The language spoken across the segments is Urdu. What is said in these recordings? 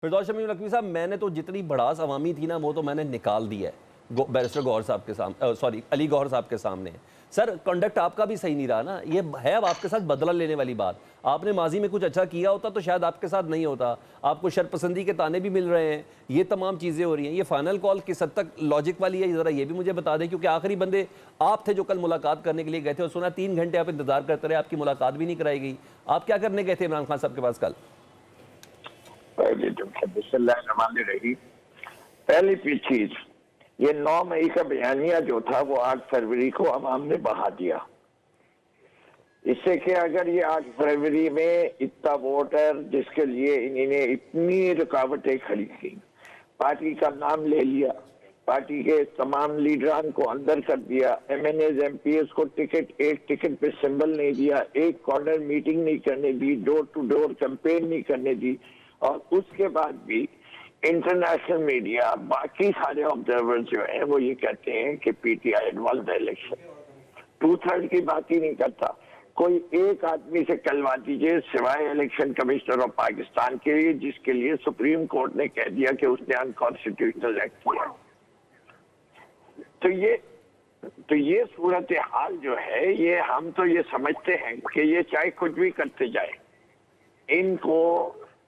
فردوس شمیم نقوی صاحب، میں نے تو جتنی بڑاس عوامی تھی نا وہ تو میں نے نکال دی ہے بیرسٹر گوہر صاحب کے سامنے، سوری علی گوہر صاحب کے سامنے۔ سر کنڈکٹ آپ کا بھی صحیح نہیں رہا نا، یہ ہے اب آپ کے ساتھ بدلہ لینے والی بات۔ آپ نے ماضی میں کچھ اچھا کیا ہوتا تو شاید آپ کے ساتھ نہیں ہوتا، آپ کو شرپسندی کے تانے بھی مل رہے ہیں، یہ تمام چیزیں ہو رہی ہیں۔ یہ فائنل کال کس حد تک لاجک والی ہے ذرا یہ بھی مجھے بتا دیں، کیونکہ آخری بندے آپ تھے جو کل ملاقات کرنے کے لیے گئے تھے اور سنا 3 گھنٹے آپ انتظار کرتے رہے، آپ کی ملاقات بھی نہیں کرائی گئی۔ آپ کیا کرنے گئے تھے عمران خان صاحب کے پاس کل؟ بسم اللہ الرحمن الرحیم۔ پہلی چیز، یہ 9 مئی کا بیانیہ جو تھا وہ 8 فروری کو عوام نے بہا دیا۔ اس سے کہ اگر یہ 8 فروری میں اتنا ووٹر جس کے لیے انہوں نے اتنی رکاوٹیں کھڑی کی، پارٹی کا نام لے لیا، پارٹی کے تمام لیڈران کو اندر کر دیا، M N is M P S کو ایک ٹکٹ پہ سمبل نہیں دیا، ایک کارنر میٹنگ نہیں کرنے دی، ڈور ٹو ڈور کیمپین نہیں کرنے دی، اور اس کے بعد بھی انٹرنیشنل میڈیا باقی سارے آبزرور جو ہیں وہ یہ کہتے ہیں کہ P T I involve the election. 2/3 کی بات ہی نہیں کرتا۔ کوئی ایک آدمی سے کلوا دیجئے سوائے الیکشن کمشنر آف پاکستان کے لیے، جس کے لیے سپریم کورٹ نے کہہ دیا کہ اس نے انکانسٹیٹیوشنل ایکٹ کیا۔ تو یہ صورتحال جو ہے، یہ ہم تو یہ سمجھتے ہیں کہ یہ چاہے کچھ بھی کرتے جائے، ان کو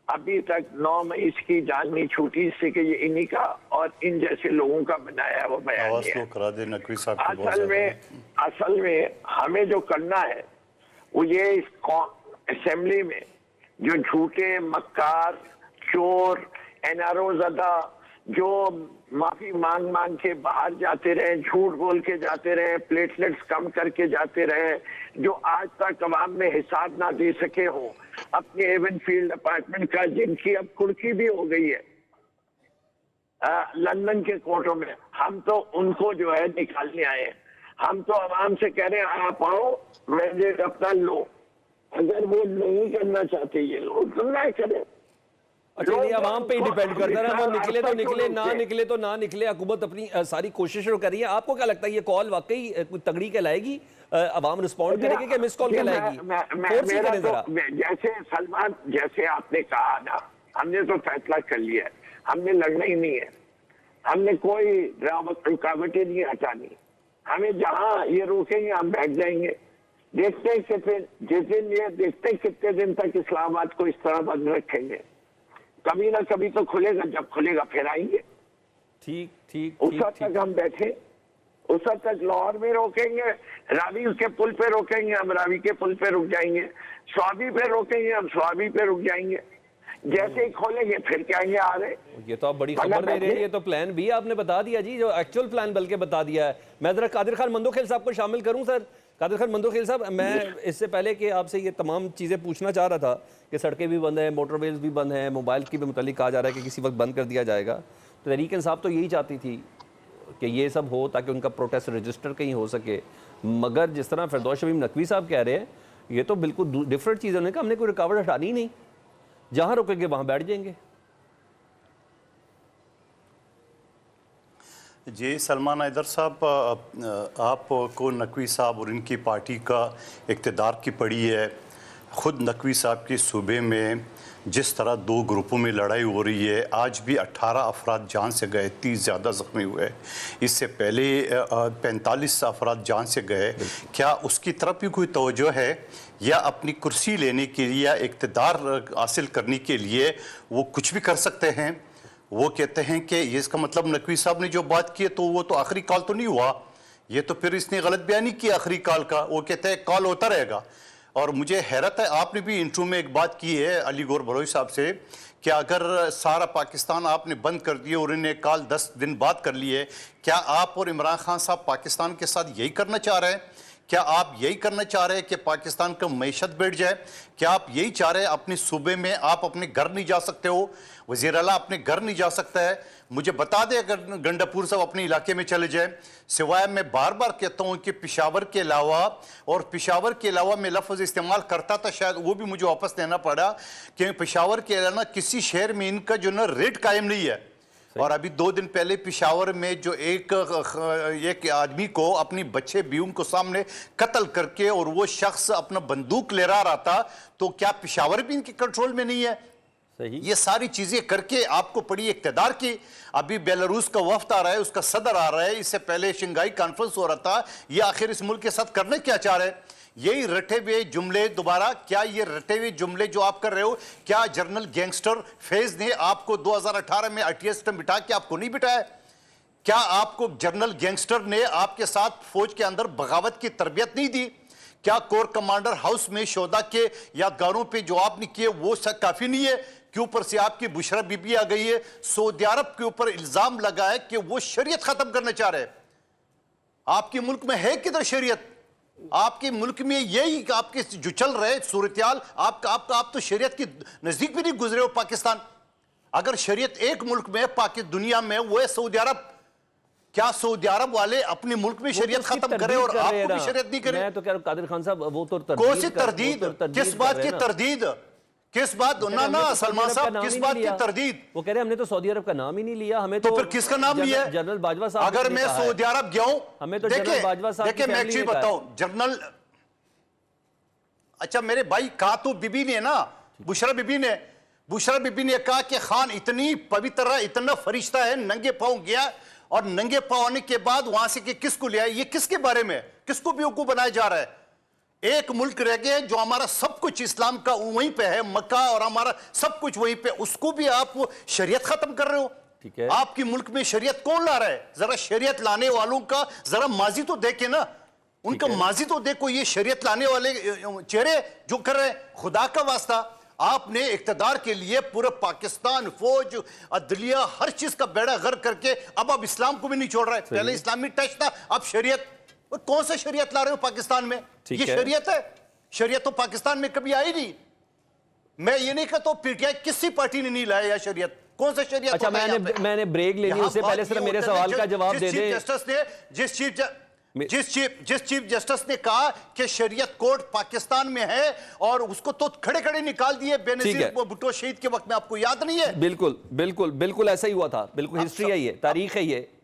ابھی تک 9 مئی اس کی جان نہیں چھوٹی، اس سے کہ یہ انہی کا اور ان جیسے لوگوں کا بنایا وہ بیان ہے۔ اصل میں ہمیں جو کرنا ہے وہ یہ اسمبلی میں جو جھوٹے مکار چور این آر او زدہ جو معافی مانگ کے باہر جاتے رہے، جھوٹ بول کے جاتے رہے، پلیٹلیٹس کم کر کے جاتے رہے، جو آج تک عوام میں حساب نہ دے سکے ہوں اپنے ایون فیلڈ اپارٹمنٹ کا، جن کی اب کڑکی بھی ہو گئی ہے لندن کے کورٹوں میں، ہم تو ان کو جو ہے نکالنے آئے ہیں۔ ہم تو عوام سے کہہ رہے ہیں آپ آؤ، مینڈیٹ اپنا لو۔ اگر وہ نہیں کرنا چاہتے یہ لوگ تو نہ کریں۔ اچھا، یہ عوام پہ ہی ڈیپینڈ کرتا ہے، وہ نکلے تو نکلے، نہ نکلے تو نہ نکلے، حکومت اپنی ساری کوششیں کر رہی ہے۔ آپ کو کیا لگتا ہے یہ کال واقعی کوئی تگڑی کہلائے گی؟ عوام رسپونڈ کرے گی کہ مس کال کہلائے گی؟ فورس ہی کریں ذرا۔ جیسے سلمان، جیسے آپ نے کہا نا، ہم نے تو فیصلہ کر لیا ہے، ہم نے لڑنا ہی نہیں ہے، ہم نے کوئی رکاوٹیں نہیں ہٹانی، ہمیں جہاں یہ روکیں گے ہم بیٹھ جائیں گے۔ دیکھتے ہیں کہ پھر جس دن یہ دیکھتے ہیں کتنے دن تک اسلام آباد کو اس طرح بند رکھیں گے۔ کبھی نہ کبھی تو کھلے گا، جب کھلے گا پھر آئیں گے۔ اس وقت تک ہم بیٹھے، اس وقت تک لاہور میں روکیں گے، راوی کے پل پہ روکیں گے، ہم راوی کے پل پہ رک جائیں گے، سوابی پہ روکیں گے، ہم سوابی پہ رک جائیں گے۔ جیسے ہی کھولیں گے پھر کہیں گے آ رہے۔ یہ تو آپ بڑی خبر دے رہے ہیں، یہ تو پلان بھی آپ نے بتا دیا جی، جو ایکچول پلان بلکہ بتا دیا ہے۔ میں ذرا قادر خان مندوخیل صاحب کو شامل کروں۔ سر قادر خان مندوخیل صاحب، میں اس سے پہلے کہ آپ سے یہ تمام چیزیں پوچھنا چاہ رہا تھا کہ سڑکیں بھی بند ہیں، موٹر ویز بھی بند ہیں، موبائل کی بھی متعلق کہا جا رہا ہے کہ کسی وقت بند کر دیا جائے گا، تو تحریک انصاف تو یہی چاہتی تھی کہ یہ سب ہو تاکہ ان کا پروٹیسٹ رجسٹر کہیں ہو سکے، مگر جس طرح فردوس شمیم نقوی صاحب کہہ رہے ہیں یہ تو بالکل ڈیفرنٹ چیز ہے کہ ہم نے کوئی رکاوٹ ہٹانی ہی نہیں، جہاں رکیں گے وہاں بیٹھ جائیں گے۔ جی سلمان حیدر صاحب، آپ کو نقوی صاحب اور ان کی پارٹی کا اقتدار کی پڑی ہے۔ خود نقوی صاحب کے صوبے میں جس طرح 2 گروپوں میں لڑائی ہو رہی ہے، آج بھی 18 افراد جان سے گئے، 30 زیادہ زخمی ہوئے، اس سے پہلے 45 افراد جان سے گئے۔ کیا اس کی طرف بھی کوئی توجہ ہے، یا اپنی کرسی لینے کے لیے یا اقتدار حاصل کرنے کے لیے وہ کچھ بھی کر سکتے ہیں؟ وہ کہتے ہیں کہ اس کا مطلب نقوی صاحب نے جو بات کی ہے تو وہ تو آخری کال تو نہیں ہوا، یہ تو پھر اس نے غلط بیانی کی آخری کال کا۔ وہ کہتے ہیں کال ہوتا رہے گا۔ اور مجھے حیرت ہے، آپ نے بھی انٹرو میں ایک بات کی ہے علی گوہر بلوچ صاحب سے کہ اگر سارا پاکستان آپ نے بند کر دیا اور انہیں کال 10 دن بعد کر لی ہے، کیا آپ اور عمران خان صاحب پاکستان کے ساتھ یہی کرنا چاہ رہے ہیں؟ کیا آپ یہی کرنا چاہ رہے ہیں کہ پاکستان کا معیشت بیٹھ جائے؟ کیا آپ یہی چاہ رہے ہیں اپنے صوبے میں آپ اپنے گھر نہیں جا سکتے ہو، وزیر اعلیٰ اپنے گھر نہیں جا سکتا ہے؟ مجھے بتا دیں اگر گنڈا پور صاحب اپنے علاقے میں چلے جائیں، سوائے میں بار بار کہتا ہوں کہ پشاور کے علاوہ میں لفظ استعمال کرتا تھا، شاید وہ بھی مجھے واپس لینا پڑا، کہ پشاور کے علاوہ کسی شہر میں ان کا جو نا ریٹ قائم نہیں ہے۔ اور ابھی 2 دن پہلے پشاور میں جو ایک آدمی کو اپنی بچے بیوم کو سامنے قتل کر کے اور وہ شخص اپنا بندوق لے رہا تھا، تو کیا پشاور بھی ان کے کنٹرول میں نہیں ہے؟ صحیح. یہ ساری چیزیں کر کے آپ کو پڑی اقتدار کی. ابھی بیلاروس کا وفد آ رہا ہے, اس کا صدر آ رہا ہے, اس سے پہلے شنگھائی کانفرنس ہو رہا تھا. یہ آخر اس ملک کے ساتھ کرنے کیا چاہ رہے ہیں؟ یہی رٹے ہوئے جملے دوبارہ, کیا یہ رٹے ہوئے جملے جو آپ کر رہے ہو, کیا جنرل گینگسٹر فیض نے آپ کو 2018 میں ITS میں بٹھا کے آپ کو نہیں بٹھایا؟ کیا آپ کو جنرل گینگسٹر نے آپ کے ساتھ فوج کے اندر بغاوت کی تربیت نہیں دی؟ کیا کور کمانڈر ہاؤس میں شہداء کے یادگاروں پہ جو آپ نے کیے وہ کافی نہیں ہے؟ کہ اوپر سے آپ کی بشرا بی بی آ گئی ہے, سعودی عرب کے اوپر الزام لگا ہے کہ وہ شریعت ختم کرنا چاہ رہے ہیں. آپ کے ملک میں ہے کدھر شریعت؟ آپ کے ملک میں یہی آپ کے جو چل رہے صورتحال, آپ تو شریعت کی نزدیک بھی نہیں گزرے ہو. پاکستان اگر شریعت ایک ملک میں دنیا میں وہ ہے سعودی عرب. کیا سعودی عرب والے اپنے ملک میں شریعت ختم کرے اور آپ کو بھی شریعت نہیں کرے؟ میں تو کہہ رہا ہوں قادر خان صاحب, وہ تو کون سی تردید, کس بات کی تردید, کس بات, نا سلمان صاحب کس بات کی تردید؟ وہ کہہ رہے ہیں ہم نے تو سعودی عرب کا نام ہی نہیں لیا. ہمیں تو پھر کس کا نام لیا ہے؟ جنرل باجوہ صاحب. اگر میں سعودی عرب گیا ہوں, ہمیں تو جنرل باجوہ صاحب دیکھیں میں ایک چیز بتاؤں, جنرل, اچھا میرے بھائی کہا تو بی بی نے نا, بشرا بی بی نے کہا کہ خان اتنی پوتر ہے, اتنا فرشتہ ہے, ننگے پاؤں گیا, اور ننگے پاؤں آنے کے بعد وہاں سے کہ کس کو لیا؟ یہ کس کے بارے میں, کس کو بیوقوف بنایا جا رہا ہے؟ ایک ملک رہ گیا جو ہمارا سب کچھ اسلام کا وہیں پہ ہے, مکہ, اور ہمارا سب کچھ وہیں پہ, اس کو بھی آپ شریعت ختم کر رہے ہو. ٹھیک ہے, آپ کی ملک میں شریعت کون لا رہا ہے؟ ذرا شریعت لانے والوں کا ذرا ماضی تو دیکھیں نا, ان کا ماضی تو دیکھو. یہ شریعت لانے والے چہرے جو کر رہے ہیں, خدا کا واسطہ آپ نے اقتدار کے لیے پورے پاکستان, فوج, عدلیہ, ہر چیز کا بیڑا غرق کر کے اب آپ اسلام کو بھی نہیں چھوڑ رہے. پہلے اسلامی ٹچ تھا, اب شریعت. کون سا شریعت لا رہے ہو پاکستان میں؟ یہ شریعت ہے؟ شریعت تو پاکستان میں کبھی آئی نہیں. میں یہ نہیں کہتا پی ٹی آئی کسی پارٹی نے نہیں لایا شریعت. کون سا شریعت؟ اچھا میں نے بریک لینی, اس سے پہلے صرف میرے سوال کا جواب دے دیں. جس چیف جسٹس نے کہا کہ شریعت کوڈ پاکستان میں ہے, اور اس کو تو کھڑے کھڑے نکال دیے بے نظیر بھٹو شہید کے وقت میں, آپ کو یاد نہیں ہے؟ بالکل ایسا ہی ہوا تھا, بالکل ہسٹری ہے, یہ تاریخ ہے, یہ